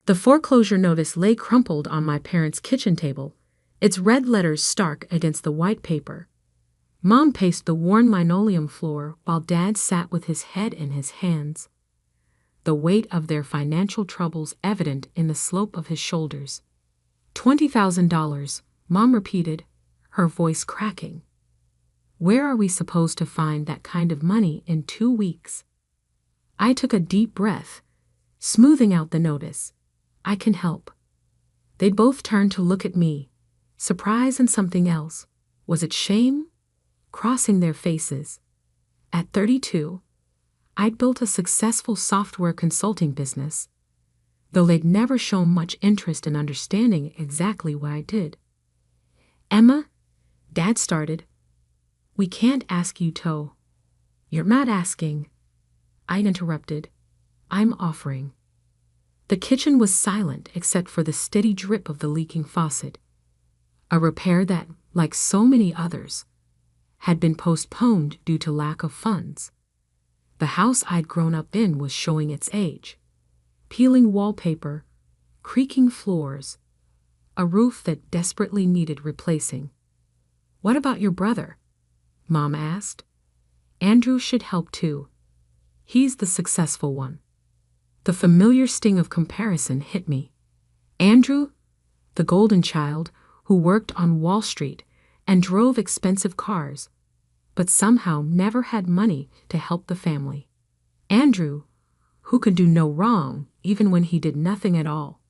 The foreclosure notice lay crumpled on my parents' kitchen table, its red letters stark against the white paper. Mom paced the worn linoleum floor while Dad sat with his head in his hands, the weight of their financial troubles evident in the slope of his shoulders. $20,000, Mom repeated, her voice cracking. Where are we supposed to find that kind of money in 2 weeks? I took a deep breath, smoothing out the notice. I can help. They both turned to look at me, surprise and something else. Was it shame? Crossing their faces. At 32, I'd built a successful software consulting business, though they'd never shown much interest in understanding exactly what I did. Emma, Dad started. We can't ask you to. You're not asking. I interrupted. I'm offering. The kitchen was silent except for the steady drip of the leaking faucet, a repair that, like so many others, had been postponed due to lack of funds. The house I'd grown up in was showing its age. Peeling wallpaper, creaking floors, a roof that desperately needed replacing. What about your brother? Mom asked. Andrew should help too. He's the successful one. The familiar sting of comparison hit me. Andrew, the golden child who worked on Wall Street and drove expensive cars, but somehow never had money to help the family. Andrew, who could do no wrong even when he did nothing at all.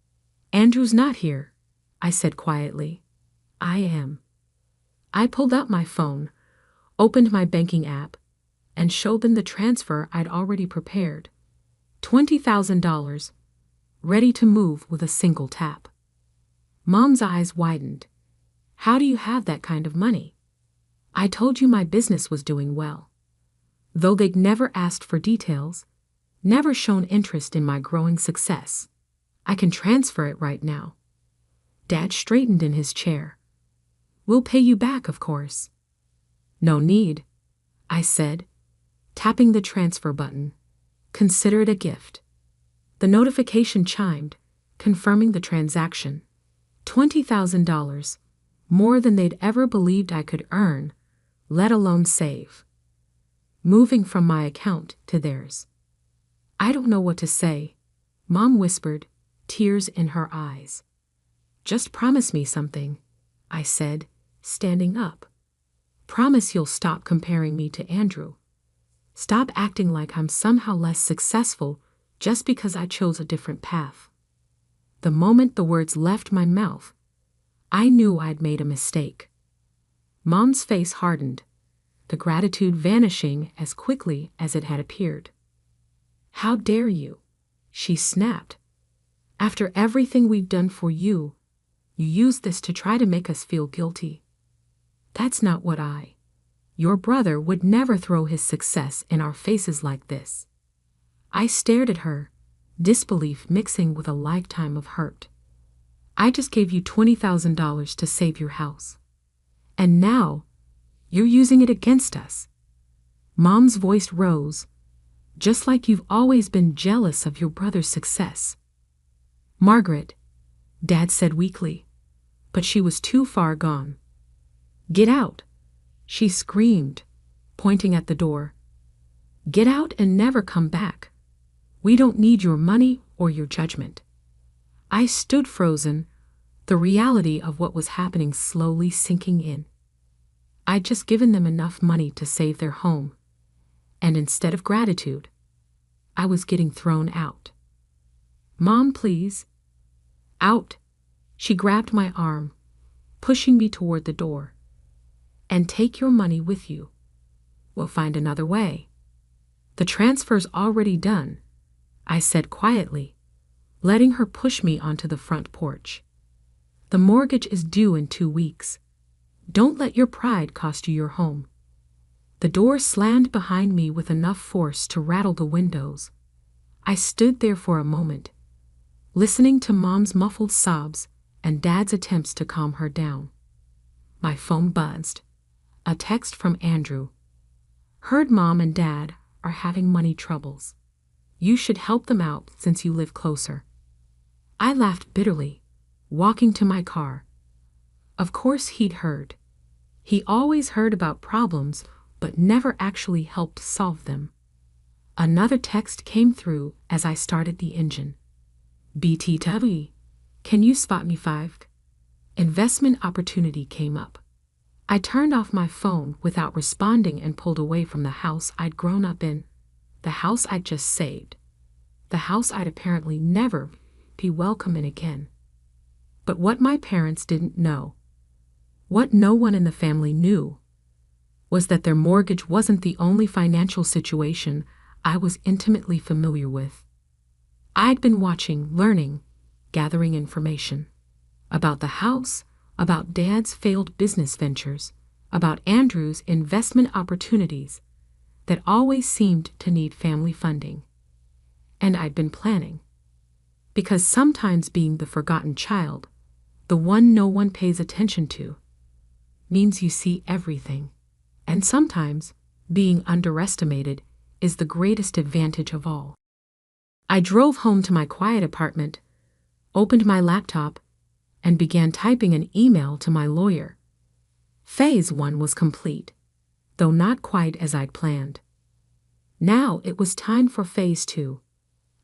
Andrew's not here, I said quietly. I am. I pulled out my phone, opened my banking app, and showed them the transfer I'd already prepared. $20,000, ready to move with a single tap. Mom's eyes widened. How do you have that kind of money? I told you my business was doing well. Though they'd never asked for details, never shown interest in my growing success, I can transfer it right now. Dad straightened in his chair. We'll pay you back, of course. No need, I said, tapping the transfer button. Consider it a gift. The notification chimed, confirming the transaction. $20,000, more than they'd ever believed I could earn, let alone save. Moving from my account to theirs. I don't know what to say, Mom whispered, tears in her eyes. Just promise me something, I said, standing up. Promise you'll stop comparing me to Andrew. Stop acting like I'm somehow less successful just because I chose a different path. The moment the words left my mouth, I knew I'd made a mistake. Mom's face hardened, the gratitude vanishing as quickly as it had appeared. How dare you? She snapped. After everything we've done for you, you use this to try to make us feel guilty. That's not what your brother would never throw his success in our faces like this. I stared at her, disbelief mixing with a lifetime of hurt. I just gave you $20,000 to save your house. And now, you're using it against us. Mom's voice rose, just like you've always been jealous of your brother's success. Margaret, Dad said weakly, but she was too far gone. Get out, she screamed, pointing at the door. Get out and never come back. We don't need your money or your judgment. I stood frozen, the reality of what was happening slowly sinking in. I'd just given them enough money to save their home, and instead of gratitude, I was getting thrown out. Mom, please. Out. She grabbed my arm, pushing me toward the door. And take your money with you. We'll find another way. The transfer's already done, I said quietly, letting her push me onto the front porch. The mortgage is due in 2 weeks. Don't let your pride cost you your home. The door slammed behind me with enough force to rattle the windows. I stood there for a moment, listening to Mom's muffled sobs and Dad's attempts to calm her down. My phone buzzed. A text from Andrew. Heard Mom and Dad are having money troubles. You should help them out since you live closer. I laughed bitterly, walking to my car. Of course he'd heard. He always heard about problems, but never actually helped solve them. Another text came through as I started the engine. BTW, can you spot me 5? Investment opportunity came up. I turned off my phone without responding and pulled away from the house I'd grown up in, the house I'd just saved, the house I'd apparently never be welcome in again. But what my parents didn't know, what no one in the family knew, was that their mortgage wasn't the only financial situation I was intimately familiar with. I'd been watching, learning, gathering information about the house, about Dad's failed business ventures, about Andrew's investment opportunities that always seemed to need family funding. And I'd been planning. Because sometimes being the forgotten child, the one no one pays attention to, means you see everything. And sometimes being underestimated is the greatest advantage of all. I drove home to my quiet apartment, opened my laptop, and began typing an email to my lawyer. Phase 1 was complete, though not quite as I'd planned. Now it was time for Phase 2.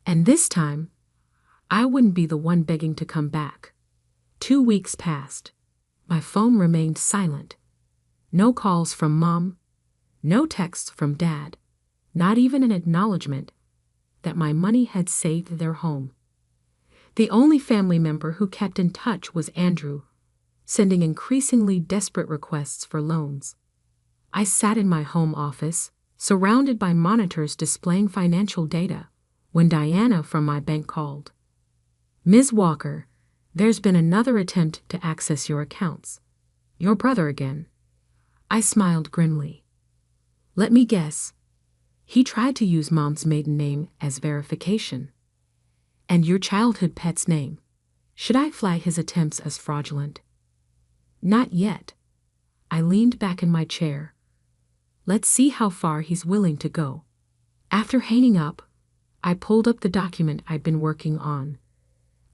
And this time, I wouldn't be the one begging to come back. 2 weeks passed. My phone remained silent. No calls from Mom, no texts from Dad, not even an acknowledgement that my money had saved their home. The only family member who kept in touch was Andrew, sending increasingly desperate requests for loans. I sat in my home office, surrounded by monitors displaying financial data, when Diana from my bank called. Ms. Walker, there's been another attempt to access your accounts. Your brother again. I smiled grimly. Let me guess. He tried to use Mom's maiden name as verification. And your childhood pet's name. Should I flag his attempts as fraudulent? Not yet. I leaned back in my chair. Let's see how far he's willing to go. After hanging up, I pulled up the document I'd been working on.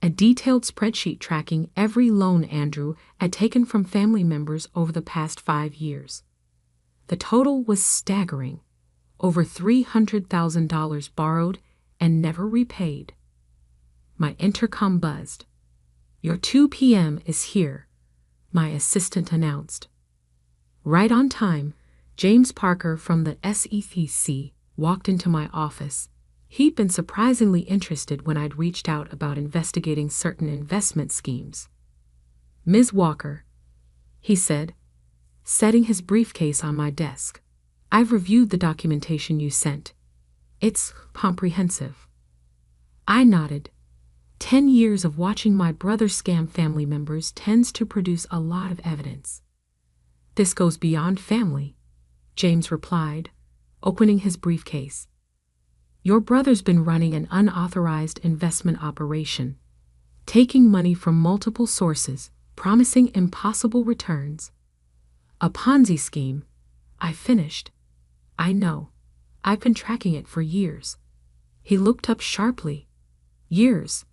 A detailed spreadsheet tracking every loan Andrew had taken from family members over the past 5 years. The total was staggering. Over $300,000 borrowed and never repaid. My intercom buzzed. Your 2 p.m. is here, my assistant announced. Right on time, James Parker from the SEC walked into my office. He'd been surprisingly interested when I'd reached out about investigating certain investment schemes. Ms. Walker, he said, setting his briefcase on my desk. I've reviewed the documentation you sent. It's comprehensive. I nodded. 10 years of watching my brother scam family members tends to produce a lot of evidence. This goes beyond family, James replied, opening his briefcase. Your brother's been running an unauthorized investment operation, taking money from multiple sources, promising impossible returns. A Ponzi scheme, I finished. I know. I've been tracking it for years. He looked up sharply. Years.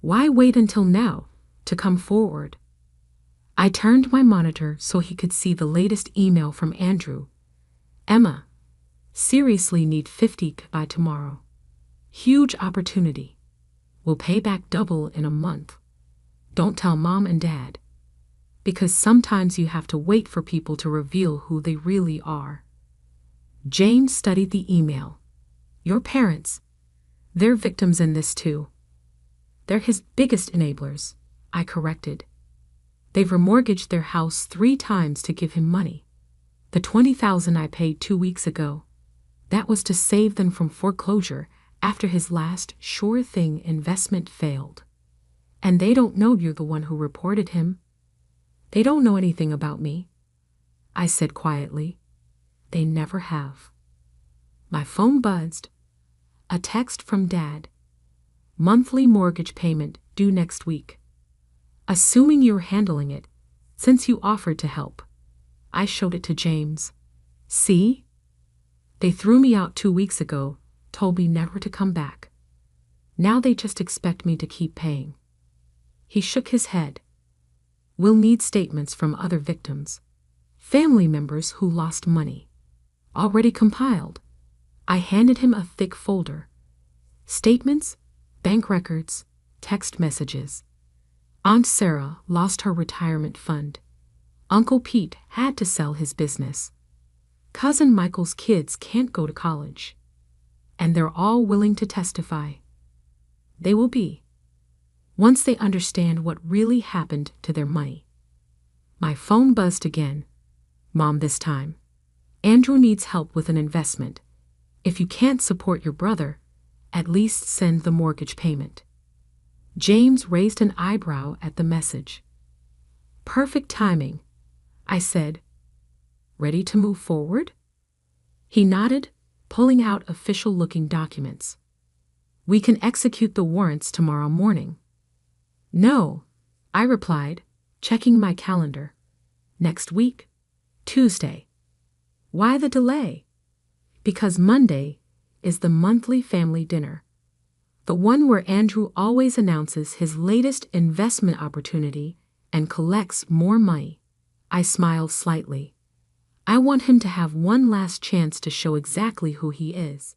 Why wait until now to come forward? I turned my monitor so he could see the latest email from Andrew. Emma, seriously need 50 by tomorrow. Huge opportunity. We'll pay back double in a month. Don't tell Mom and Dad. Because sometimes you have to wait for people to reveal who they really are. James studied the email. Your parents, they're victims in this too. They're his biggest enablers, I corrected. They've remortgaged their house 3 times to give him money. The $20,000 I paid 2 weeks ago, that was to save them from foreclosure after his last sure thing investment failed. And they don't know you're the one who reported him. They don't know anything about me, I said quietly. They never have. My phone buzzed. A text from Dad. Monthly mortgage payment due next week. Assuming you're handling it, since you offered to help. I showed it to James. See? They threw me out 2 weeks ago, told me never to come back. Now they just expect me to keep paying. He shook his head. We'll need statements from other victims. Family members who lost money. Already compiled. I handed him a thick folder. Statements, bank records, text messages. Aunt Sarah lost her retirement fund. Uncle Pete had to sell his business. Cousin Michael's kids can't go to college. And they're all willing to testify. They will be. Once they understand what really happened to their money. My phone buzzed again. Mom this time. Andrew needs help with an investment. If you can't support your brother, at least send the mortgage payment. James raised an eyebrow at the message. Perfect timing, I said. Ready to move forward? He nodded, pulling out official-looking documents. We can execute the warrants tomorrow morning. No, I replied, checking my calendar. Next week, Tuesday. Why the delay? Because Monday is the monthly family dinner. The one where Andrew always announces his latest investment opportunity and collects more money. I smiled slightly. I want him to have one last chance to show exactly who he is.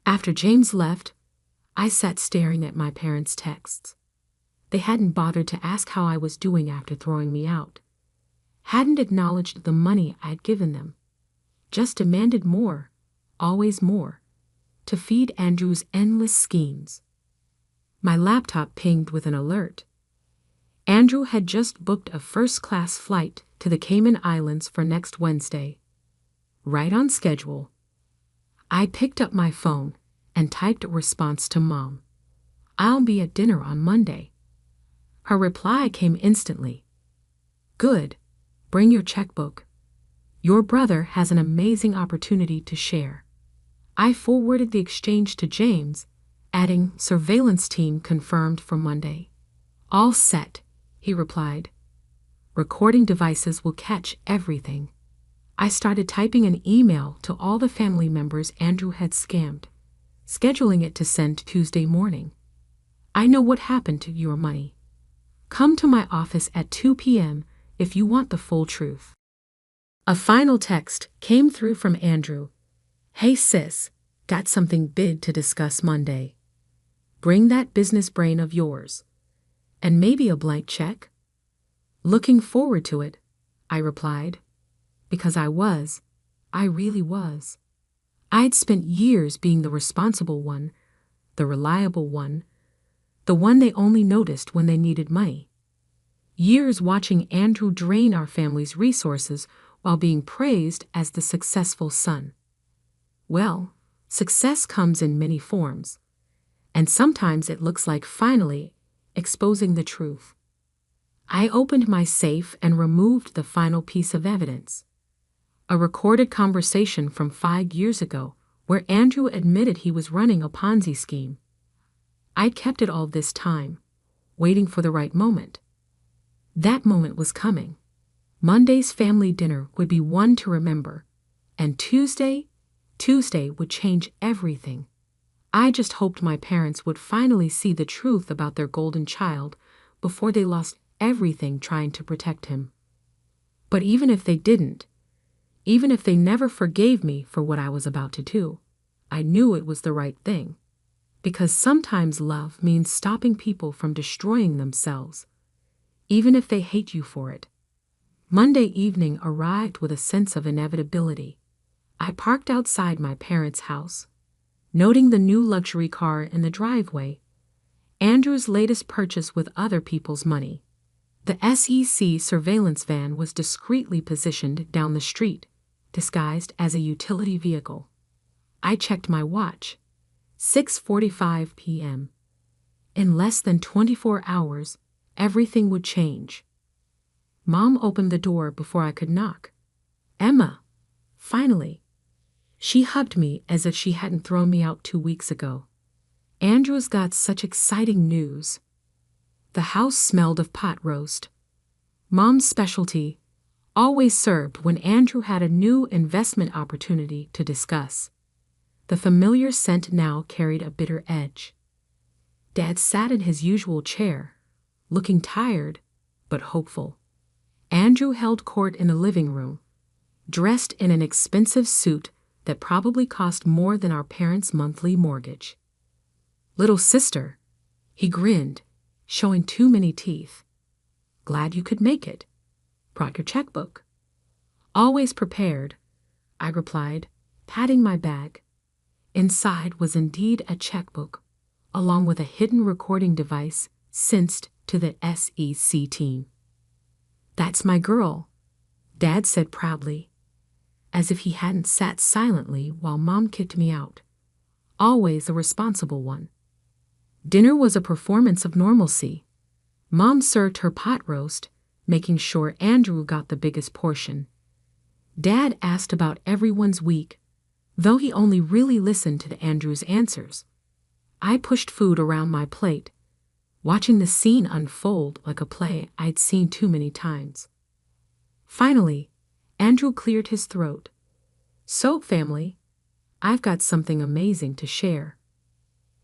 After James left, I sat staring at my parents' texts. They hadn't bothered to ask how I was doing after throwing me out. Hadn't acknowledged the money I'd given them. Just demanded more, always more, to feed Andrew's endless schemes. My laptop pinged with an alert. Andrew had just booked a first-class flight to the Cayman Islands for next Wednesday. Right on schedule. I picked up my phone and typed a response to Mom. I'll be at dinner on Monday. Her reply came instantly. Good. Bring your checkbook. Your brother has an amazing opportunity to share. I forwarded the exchange to James, adding surveillance team confirmed for Monday. All set, he replied. Recording devices will catch everything. I started typing an email to all the family members Andrew had scammed, scheduling it to send Tuesday morning. I know what happened to your money. Come to my office at 2 p.m. if you want the full truth. A final text came through from Andrew. Hey sis, got something big to discuss Monday. Bring that business brain of yours. And maybe a blank check? Looking forward to it, I replied. Because I really was. I'd spent years being the responsible one, the reliable one, the one they only noticed when they needed money. Years watching Andrew drain our family's resources while being praised as the successful son. Well, success comes in many forms, and sometimes it looks like finally exposing the truth. I opened my safe and removed the final piece of evidence. A recorded conversation from 5 years ago where Andrew admitted he was running a Ponzi scheme. I'd kept it all this time, waiting for the right moment. That moment was coming. Monday's family dinner would be one to remember, and Tuesday would change everything. I just hoped my parents would finally see the truth about their golden child before they lost everything trying to protect him. But even if they didn't, even if they never forgave me for what I was about to do, I knew it was the right thing. Because sometimes love means stopping people from destroying themselves, even if they hate you for it. Monday evening arrived with a sense of inevitability. I parked outside my parents' house, noting the new luxury car in the driveway, Andrew's latest purchase with other people's money. The SEC surveillance van was discreetly positioned down the street, disguised as a utility vehicle. I checked my watch. 6:45 p.m. In less than 24 hours, everything would change. Mom opened the door before I could knock. Emma, finally. She hugged me as if she hadn't thrown me out 2 weeks ago. Andrew's got such exciting news. The house smelled of pot roast. Mom's specialty, always served when Andrew had a new investment opportunity to discuss. The familiar scent now carried a bitter edge. Dad sat in his usual chair, looking tired but hopeful. Andrew held court in the living room, dressed in an expensive suit that probably cost more than our parents' monthly mortgage. "Little sister," he grinned, showing too many teeth. "Glad you could make it. Brought your checkbook." "Always prepared," I replied, patting my bag. Inside was indeed a checkbook, along with a hidden recording device synced to the SEC team. "That's my girl," Dad said proudly, as if he hadn't sat silently while Mom kicked me out. Always a responsible one. Dinner was a performance of normalcy. Mom served her pot roast, making sure Andrew got the biggest portion. Dad asked about everyone's week, though he only really listened to Andrew's answers. I pushed food around my plate, watching the scene unfold like a play I'd seen too many times. Finally, Andrew cleared his throat. "So, family, I've got something amazing to share.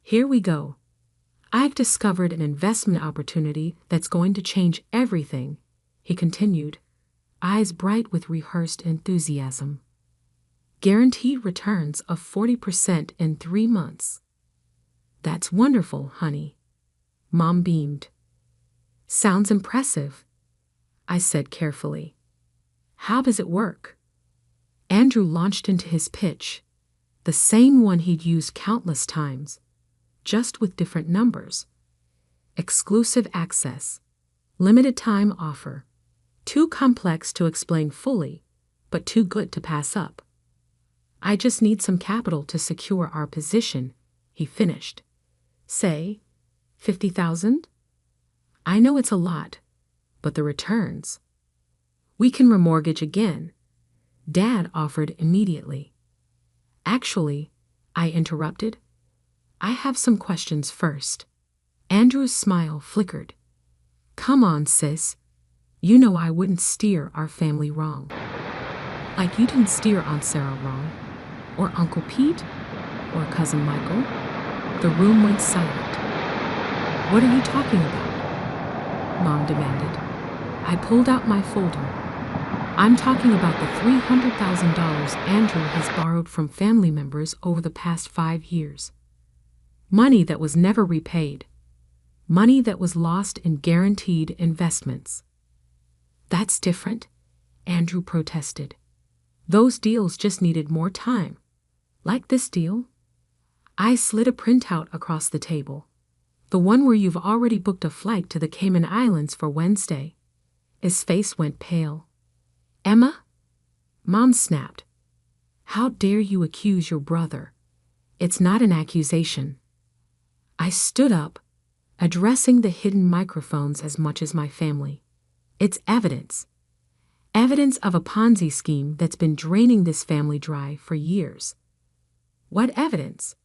Here we go. I've discovered an investment opportunity that's going to change everything," he continued, eyes bright with rehearsed enthusiasm. "Guaranteed returns of 40% in 3 months." "That's wonderful, honey," Mom beamed. "Sounds impressive," I said carefully. "How does it work?" Andrew launched into his pitch, the same one he'd used countless times, just with different numbers. Exclusive access, limited time offer, too complex to explain fully, but too good to pass up. "I just need some capital to secure our position," he finished. "Say, 50,000? I know it's a lot, but the returns. We can remortgage again," Dad offered immediately. "Actually," I interrupted, "I have some questions first." Andrew's smile flickered. "Come on, sis. You know I wouldn't steer our family wrong. Like you didn't steer Aunt Sarah wrong, or Uncle Pete, or Cousin Michael." The room went silent. "What are you talking about?" Mom demanded. I pulled out my folder. "I'm talking about the $300,000 Andrew has borrowed from family members over the past 5 years. Money that was never repaid. Money that was lost in guaranteed investments." "That's different," Andrew protested. "Those deals just needed more time. Like this deal." I slid a printout across the table. "The one where you've already booked a flight to the Cayman Islands for Wednesday." His face went pale. "Emma?" Mom snapped. "How dare you accuse your brother? It's not an accusation." I stood up, addressing the hidden microphones as much as my family. "It's evidence. Evidence of a Ponzi scheme that's been draining this family dry for years." "What evidence?"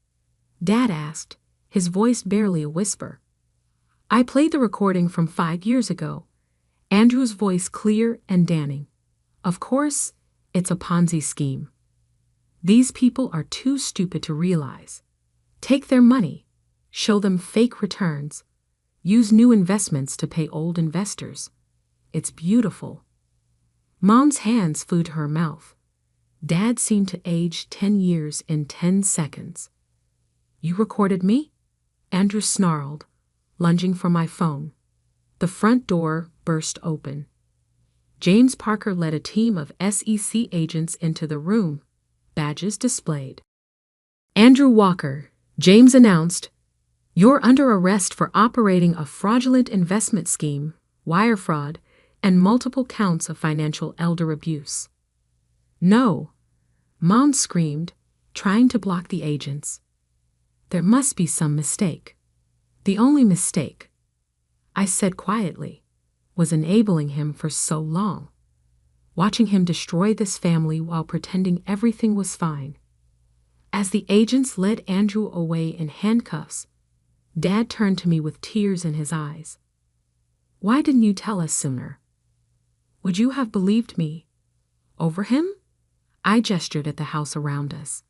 Dad asked, his voice barely a whisper. I played the recording from 5 years ago, Andrew's voice clear and damning. "Of course, it's a Ponzi scheme. These people are too stupid to realize. Take their money, show them fake returns, use new investments to pay old investors. It's beautiful." Mom's hands flew to her mouth. Dad seemed to age 10 years in 10 seconds. "You recorded me?" Andrew snarled, lunging for my phone. The front door burst open. James Parker led a team of SEC agents into the room, badges displayed. "Andrew Walker," James announced, "you're under arrest for operating a fraudulent investment scheme, wire fraud, and multiple counts of financial elder abuse." "No," Mom screamed, trying to block the agents. "There must be some mistake. The only mistake," I said quietly, "was enabling him for so long, watching him destroy this family while pretending everything was fine." As the agents led Andrew away in handcuffs, Dad turned to me with tears in his eyes. "Why didn't you tell us sooner? Would you have believed me? Over him?" I gestured at the house around us.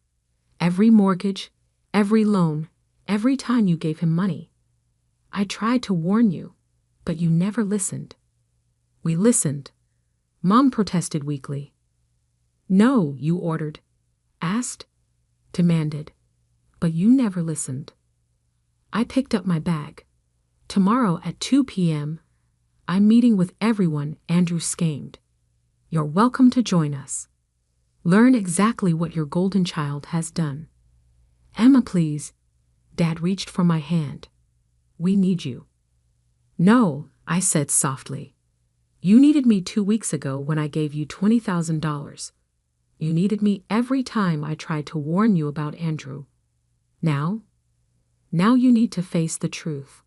"Every mortgage, every loan, every time you gave him money. I tried to warn you, But you never listened. We listened. Mom protested weakly. No, you ordered. Asked. Demanded. But you never listened. I picked up my bag. Tomorrow at 2 p.m., I'm meeting with everyone Andrew scammed. You're welcome to join us. Learn exactly what your golden child has done. Emma, please. Dad reached for my hand. We need you. No, I said softly. You needed me 2 weeks ago when I gave you $20,000. You needed me every time I tried to warn you about Andrew. Now you need to face the truth.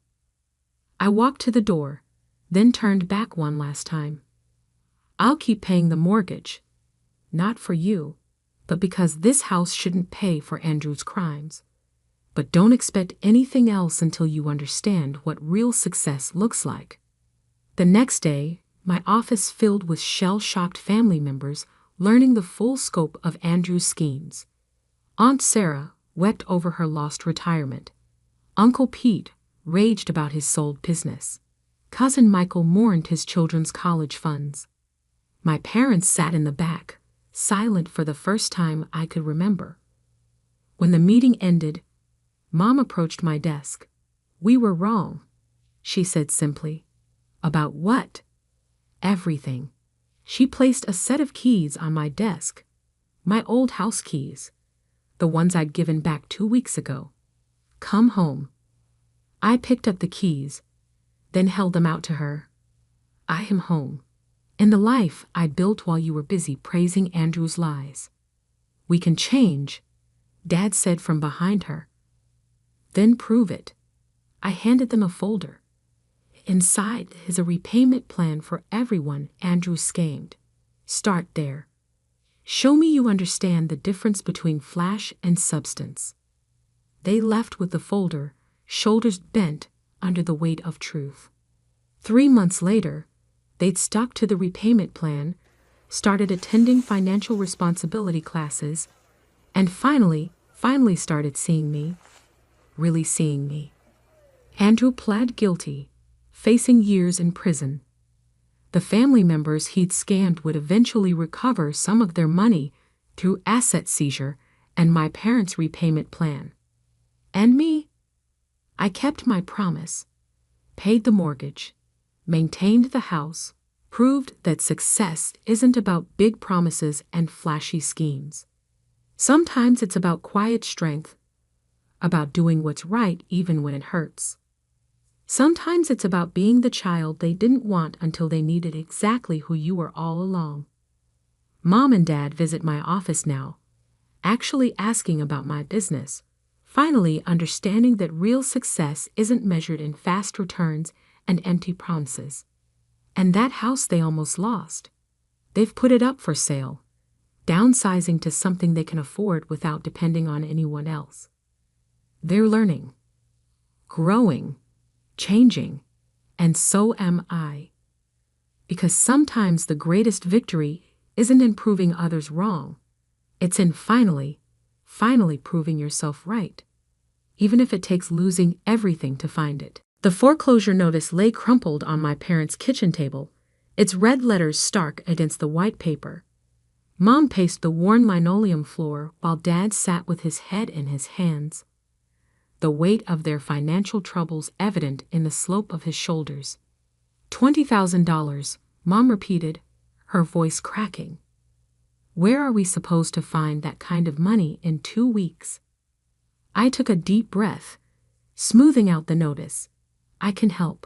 I walked to the door, then turned back one last time. I'll keep paying the mortgage. Not for you, but because this house shouldn't pay for Andrew's crimes. But don't expect anything else until you understand what real success looks like. The next day, my office filled with shell-shocked family members learning the full scope of Andrew's schemes. Aunt Sarah wept over her lost retirement. Uncle Pete raged about his sold business. Cousin Michael mourned his children's college funds. My parents sat in the back, silent for the first time I could remember. When the meeting ended, Mom approached my desk. We were wrong, she said simply. About what? Everything. She placed a set of keys on my desk. My old house keys. The ones I'd given back 2 weeks ago. Come home. I picked up the keys, then held them out to her. I am home. In the life I built while you were busy praising Andrew's lies. We can change, Dad said from behind her. Then prove it. I handed them a folder. Inside is a repayment plan for everyone Andrew scammed. Start there. Show me you understand the difference between flash and substance. They left with the folder, shoulders bent under the weight of truth. 3 months later, they'd stuck to the repayment plan, started attending financial responsibility classes, and finally started seeing me, really seeing me. Andrew pled guilty, facing years in prison. The family members he'd scammed would eventually recover some of their money through asset seizure and my parents' repayment plan. And me? I kept my promise, paid the mortgage, maintained the house, proved that success isn't about big promises and flashy schemes. Sometimes it's about quiet strength, about doing what's right even when it hurts. Sometimes it's about being the child they didn't want until they needed exactly who you were all along. Mom and Dad visit my office now, actually asking about my business, finally understanding that real success isn't measured in fast returns and empty promises. And that house they almost lost, they've put it up for sale, downsizing to something they can afford without depending on anyone else. They're learning, growing, changing, and so am I. Because sometimes the greatest victory isn't in proving others wrong. It's in finally proving yourself right, even if it takes losing everything to find it. The foreclosure notice lay crumpled on my parents' kitchen table, its red letters stark against the white paper. Mom paced the worn linoleum floor while Dad sat with his head in his hands, the weight of their financial troubles evident in the slope of his shoulders. $20,000, Mom repeated, her voice cracking. Where are we supposed to find that kind of money in 2 weeks? I took a deep breath, smoothing out the notice. I can help.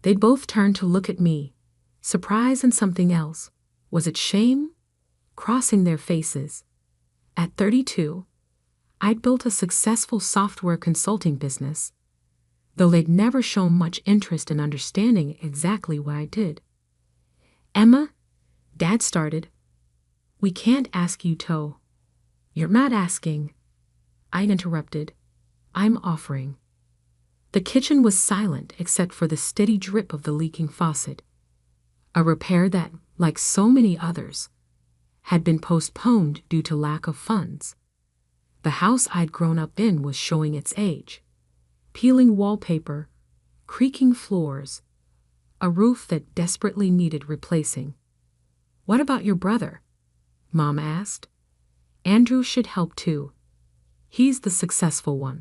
They'd both turned to look at me, surprise and something else. Was it shame? Crossing their faces. At 32, I'd built a successful software consulting business, though they'd never shown much interest in understanding exactly what I did. Emma, Dad started. We can't ask you to. You're not asking. I interrupted. I'm offering. The kitchen was silent except for the steady drip of the leaking faucet, a repair that, like so many others, had been postponed due to lack of funds. The house I'd grown up in was showing its age. Peeling wallpaper, creaking floors, a roof that desperately needed replacing. "What about your brother?" Mom asked. "Andrew should help too. He's the successful one."